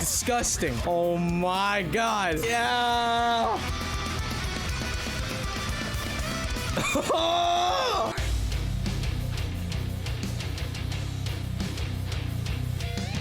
Disgusting. Oh my god. Yeah.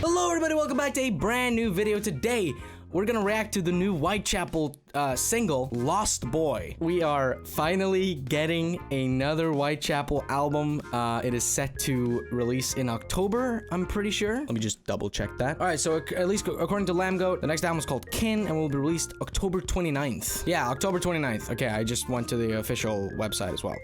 Hello everybody, welcome back to a brand new video. Today, we're gonna react to the new Whitechapel single, Lost Boy. We are finally getting another Whitechapel album. It is set to release in October, I'm pretty sure. Let me just double check that. All right, so at least according to Lamgoat, the next album is called Kin and will be released October 29th. Yeah, October 29th. Okay, I just went to the official website as well.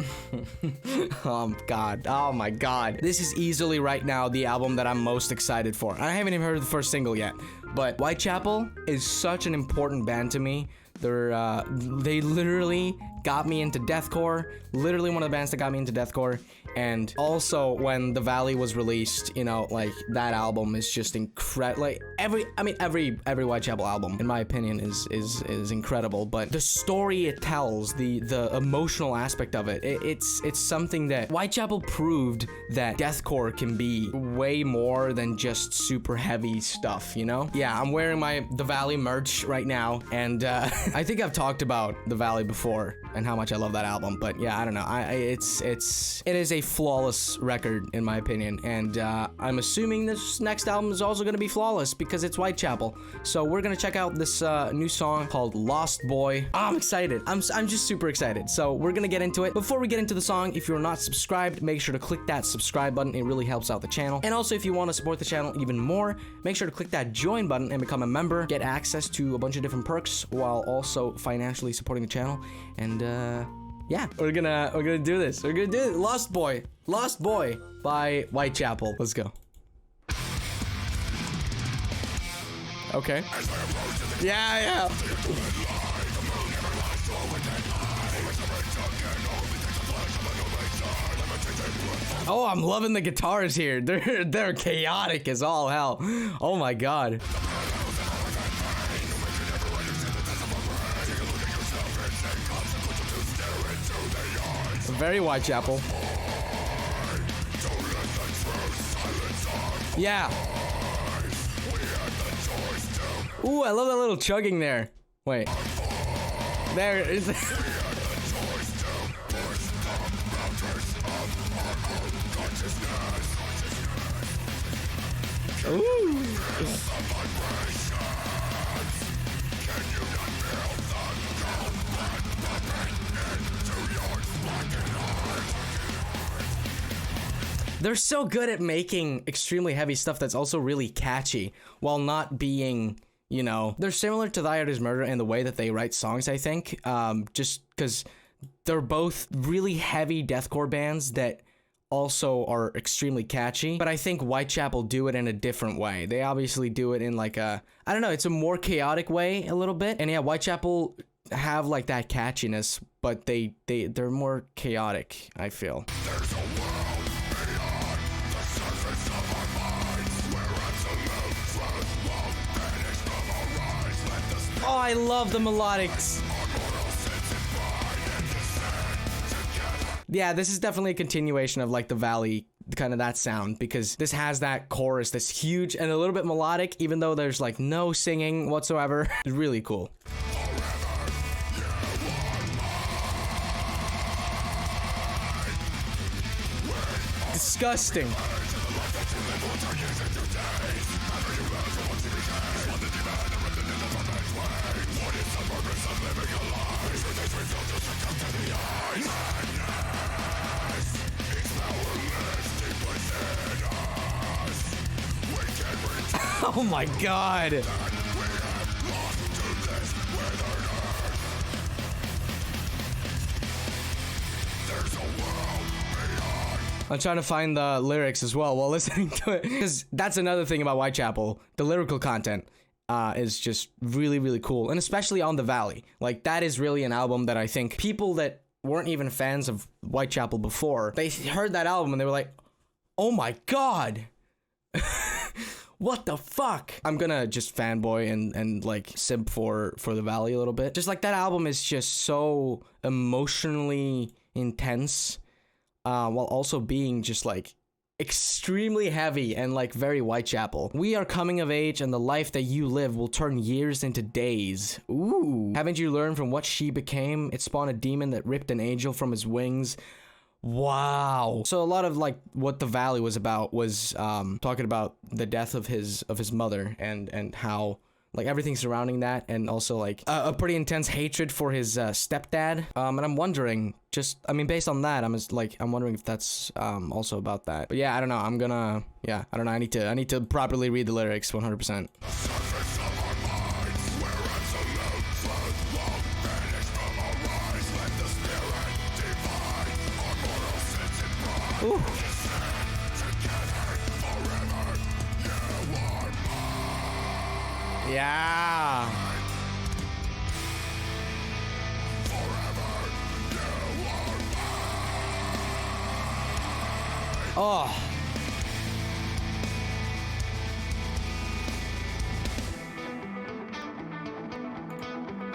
Oh my god. This is easily right now the album that I'm most excited for. I haven't even heard the first single yet, but Whitechapel is such an important band to me. They literally got me into deathcore, literally one of the bands that got me into deathcore. And also when The Valley was released, you know, like that album is just incredible. Like every Whitechapel album, in my opinion, is incredible. But the story it tells, the emotional aspect of it, it's something that Whitechapel proved that deathcore can be way more than just super heavy stuff, you know? Yeah, I'm wearing my The Valley merch right now, and I think I've talked about The Valley before and how much I love that album. But yeah, I don't know. It is a flawless record in my opinion, and I'm assuming this next album is also gonna be flawless because it's Whitechapel. So we're gonna check out this new song called Lost Boy. I'm excited. I'm just super excited. So we're gonna get into it. Before we get into the song, if you're not subscribed, make sure to click that subscribe button. It really helps out the channel. And also, if you want to support the channel even more, make sure to click that join button and become a member. Get access to a bunch of different perks while also financially supporting the channel. And yeah, we're gonna do this. We're gonna do it. Lost Boy by Whitechapel. Let's go. Okay. Yeah. Oh, I'm loving the guitars here. They're chaotic as all hell. Oh my god. Very Whitechapel. Yeah. Ooh, I love that little chugging there. Wait. There is. Ooh. They're so good at making extremely heavy stuff that's also really catchy while not being, you know, they're similar to Thy Art Is Murder in the way that they write songs, I think, just because they're both really heavy deathcore bands that also are extremely catchy. But I think Whitechapel do it in a different way. They obviously do it in like a, I don't know, it's a more chaotic way a little bit. And yeah, Whitechapel have like that catchiness, but they're more chaotic, I feel. There's a world beyond the surface of our minds, where absolute truth won't vanish from our eyes. Let the oh, I love the melodics. Yeah, this is definitely a continuation of like The Valley, kind of that sound, because this has that chorus that's huge and a little bit melodic, even though there's like no singing whatsoever. It's really cool. Disgusting. Oh my god. I'm trying to find the lyrics as well while listening to it, because that's another thing about Whitechapel. The lyrical content is just really, really cool, and especially on The Valley. Like, that is really an album that I think people that weren't even fans of Whitechapel before, they heard that album and they were like, oh my god. What the fuck? I'm gonna just fanboy and like simp for The Valley a little bit. Just like that album is just so emotionally intense, while also being just like extremely heavy and like very Whitechapel. We are coming of age and the life that you live will turn years into days. Ooh. Haven't you learned from what she became? It spawned a demon that ripped an angel from his wings. Wow. So a lot of like what the Valley was about was talking about the death of his mother and how like everything surrounding that, and also like a pretty intense hatred for his stepdad. And I'm wondering, just I mean, based on that, I'm wondering if that's also about that. But yeah, I don't know. I don't know. I need to properly read the lyrics 100%. Ooh. Yeah. Oh.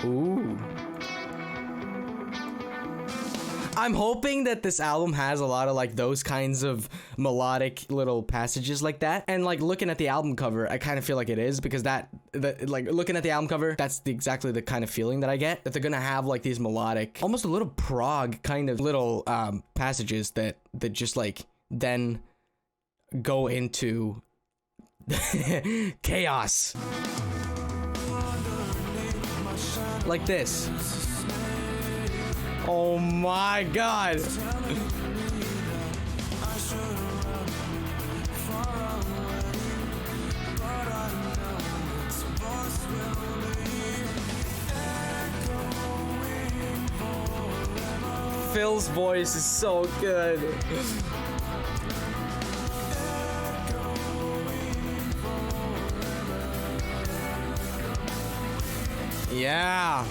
Ooh. I'm hoping that this album has a lot of like those kinds of melodic little passages like that. And like looking at the album cover, I kind of feel like it is, because like looking at the album cover, that's exactly the kind of feeling that I get, that they're gonna have like these melodic, almost a little prog kind of little passages that just like then go into chaos. Like this. Oh my god. Phil's voice is so good. Yeah.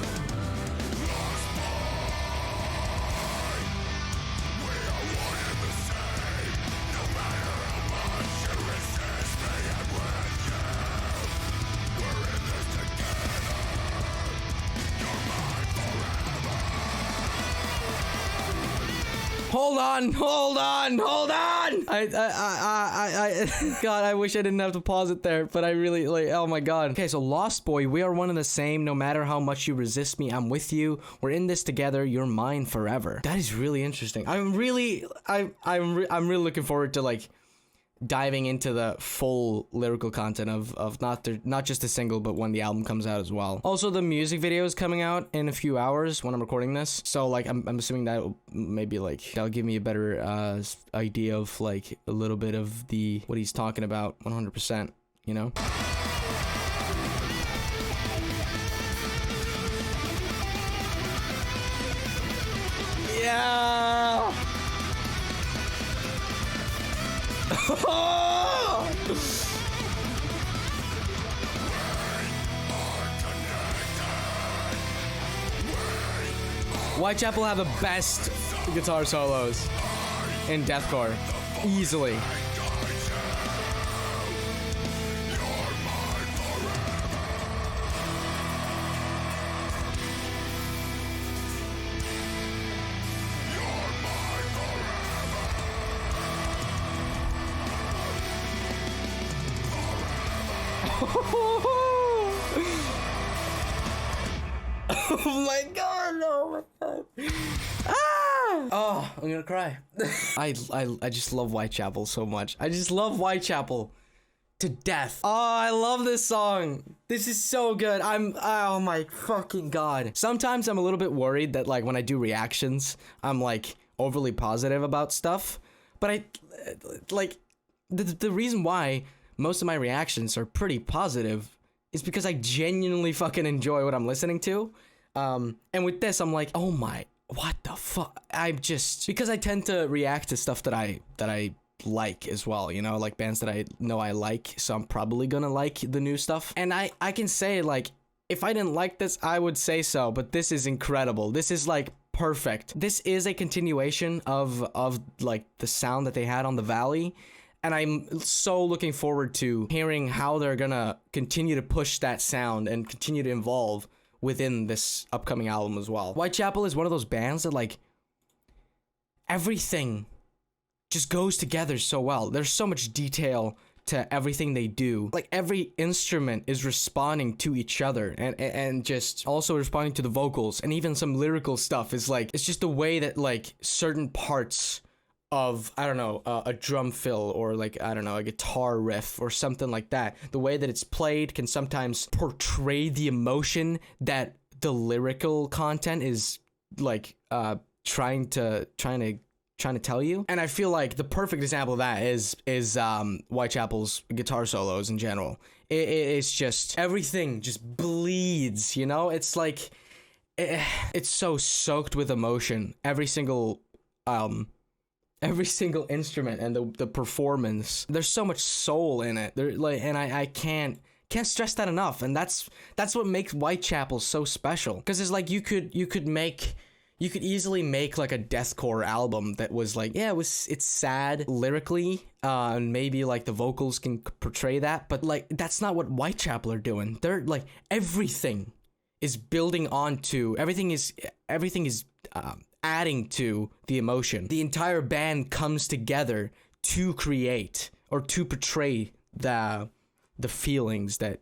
Hold on. God, I wish I didn't have to pause it there, but I really, like, oh my god. Okay, so Lost Boy, we are one and the same. No matter how much you resist me, I'm with you. We're in this together. You're mine forever. That is really interesting. I'm really looking forward to like diving into the full lyrical content of not just the single, but when the album comes out as well. Also, the music video is coming out in a few hours when I'm recording this, so like I'm assuming that maybe like that'll give me a better idea of like a little bit of what he's talking about 100%, you know. Yeah. Whitechapel have the best guitar solos in deathcore, easily. Oh my god, oh my god. Ah! Oh, I'm gonna cry. I just love Whitechapel so much. I just love Whitechapel to death. Oh, I love this song. This is so good. Oh my fucking god. Sometimes I'm a little bit worried that like when I do reactions, I'm like overly positive about stuff. But I like the reason why most of my reactions are pretty positive is because I genuinely fucking enjoy what I'm listening to. And with this, I'm like, oh my, what the fuck? Because I tend to react to stuff that I like as well, you know, like bands that I know I like, so I'm probably gonna like the new stuff. And I can say, like, if I didn't like this, I would say so, but this is incredible. This is like perfect. This is a continuation of like the sound that they had on the Valley. And I'm so looking forward to hearing how they're gonna continue to push that sound and continue to evolve within this upcoming album as well. Whitechapel is one of those bands that like everything just goes together so well. There's so much detail to everything they do. Like every instrument is responding to each other and just also responding to the vocals, and even some lyrical stuff is like, it's just the way that like certain parts of, I don't know, a drum fill or like, I don't know, a guitar riff or something like that, the way that it's played can sometimes portray the emotion that the lyrical content is like trying to tell you. And I feel like the perfect example of that is Whitechapel's guitar solos in general. It's just, everything just bleeds, you know? It's like, it's so soaked with emotion. Every single instrument and the performance. There's so much soul in it. And I can't stress that enough. And that's what makes Whitechapel so special. Because it's like you could easily make like a deathcore album that was like, yeah, it's sad lyrically, and maybe like the vocals can portray that, but like that's not what Whitechapel are doing. They're like, everything is building onto, everything is adding to the emotion. The entire band comes together to create or to portray the feelings that,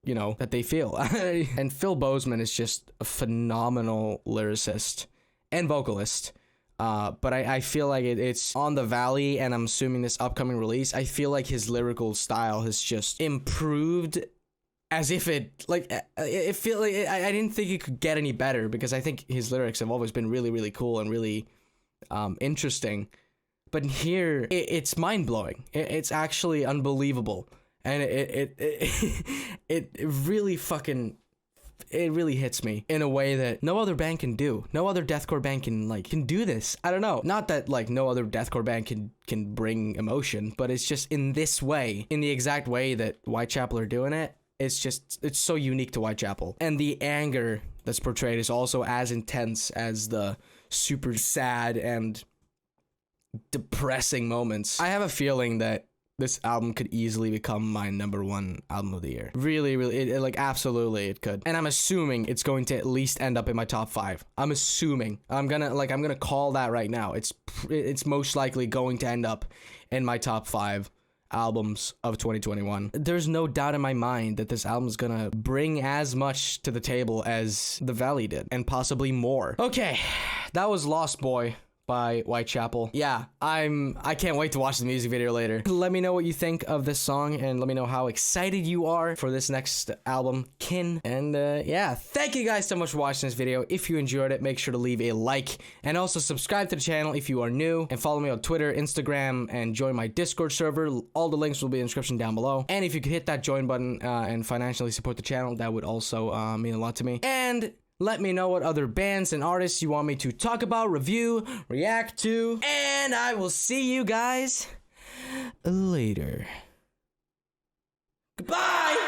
you know, that they feel. And Phil Bozeman is just a phenomenal lyricist and vocalist. But I feel like it's on the Valley, and I'm assuming this upcoming release, I feel like his lyrical style has just improved, as if it feel like I didn't think it could get any better, because I think his lyrics have always been really, really cool and really interesting. But here, it's mind-blowing. It's actually unbelievable. And it really fucking, it really hits me in a way that no other band can do. No other deathcore band can do this. I don't know. Not that like no other deathcore band can bring emotion, but it's just in this way, in the exact way that Whitechapel are doing it. It's so unique to Whitechapel. And the anger that's portrayed is also as intense as the super sad and depressing moments. I have a feeling that this album could easily become my #1 album of the year. Really, really, like absolutely it could. And I'm assuming it's going to at least end up in my top 5. I'm assuming. I'm gonna call that right now. It's most likely going to end up in my top 5 albums of 2021. There's no doubt in my mind that this album is gonna bring as much to the table as The Valley did, and possibly more. Okay, that was Lost Boy by Whitechapel. Yeah, I can't wait to watch the music video later. Let me know what you think of this song, and let me know how excited you are for this next album, Kin. And yeah, thank you guys so much for watching this video. If you enjoyed it, make sure to leave a like, and also subscribe to the channel if you are new, and follow me on Twitter, Instagram, and join my Discord server. All the links will be in the description down below. And if you could hit that join button and financially support the channel, that would also mean a lot to me. And let me know what other bands and artists you want me to talk about, review, react to, and I will see you guys later. Goodbye!